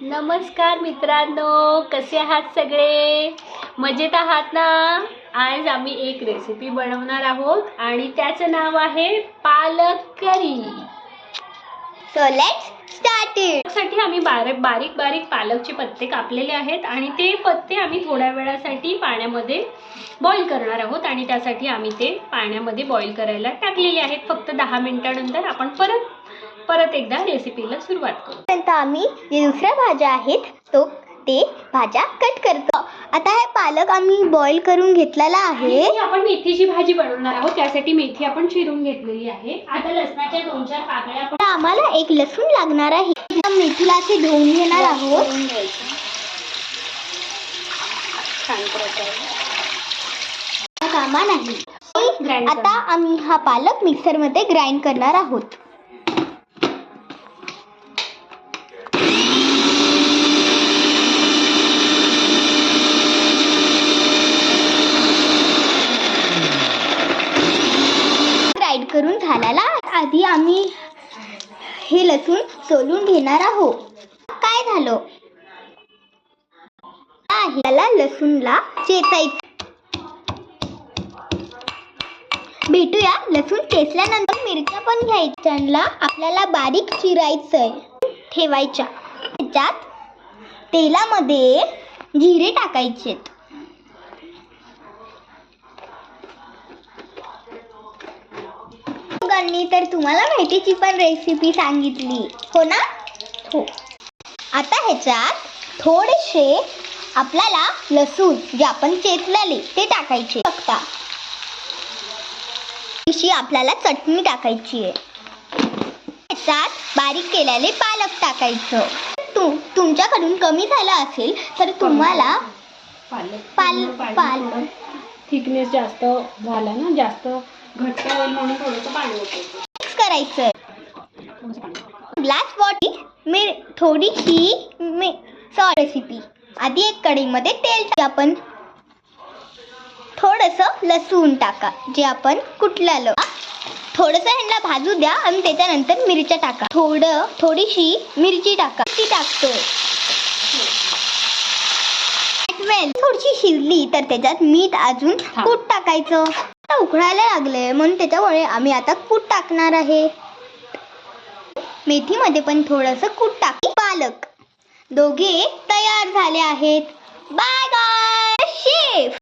नमस्कार मित्रांनो, कसे आहात सगळे? मजेत आहात ना? आज आम्ही एक रेसिपी बनवणार आहोत आणि त्याचं नाव आहे palak curry. So let's start it. त्यासाठी आम्ही बारीक पालकचे पत्ते कापलेले आहेत आणि ते पत्ते आम्ही थोड्या वेळासाठी पाण्यामध्ये बॉईल करणार आहोत आणि त्यासाठी आम्ही ते पाण्यामध्ये बॉईल करायला टाकलेले आहेत. फक्त 10 मिनिटांनंतर आपण परत एकदा रेसिपीला सुरुवात करू. नंतर आम्ही जे दुसऱ्या भाज्या आहेत ते भाज्या कट करतो. आता हे पालक आम्ही बॉईल करून घेतलेला आहे. आपण मेथीची भाजी बनवणार आहोत, त्यासाठी मेथी आपण चिरून घेतलेली आहे. आता लसणाच्या 2-4 पाकळ्या आपण आम्हाला एक लसूण लागणार आहे. मेथीला असे धुवून घेणार आहोत. कामा नाही. आता आम्ही हा पालक मिक्सर मध्ये ग्राइंड करणार आहोत. ग्राइंड करून झाल्याला आधी आम्ही हे लसूण सोलून घेणार आहोत. काय झालं त्याला लसूणला चेचायचं. भेटूया लसूण चेचल्यानंतर मिरच्या पण घ्यायच्या, आपल्याला बारीक चिरायचंय ठेवायच्या. त्याच्यात तेलामध्ये जिरे टाकायचे. तर तुम्हाला मेथीची पण रेसिपी सांगितली हो ना? हो. आता ह्याच्यात थोडेसे आपल्याला लसूण जे आपण चेचलेले ते टाकायचे. बघता अशी आपल्याला चटणी टाकायची आहे. त्याच्यात बारीक केलेले पालक टाकायचं. तुमच्याकडून कमी झालं असेल तर तुम्हाला पालक थिकनेस जास्त झाला ना, जास्त घट्ट होईल म्हणून थोडंसं पाणी होतं. मिक्स करायचं. ग्लास वॉटर थोडीशी रेसिपी. आधी एक कढईमध्ये तेल आपण थोडंसं लसूण टाका जे आपण कुटलेलं. थोडंसं ह्यांना भाजू द्या आणि त्याच्यानंतर मिरच्या टाका. थोडीशी मिरची टाका. ती टाकतोय. थोडीशी शिजली तर त्याच्यात मीठ अजून कूट टाकायचं. उकळायला लागले म्हणून त्याच्यामुळे आम्ही आता कूट टाकणार आहे. मेथीमध्ये पण थोडंसं कूट टाकी. पालक दोघे तयार झाले आहेत. Bye bye chef.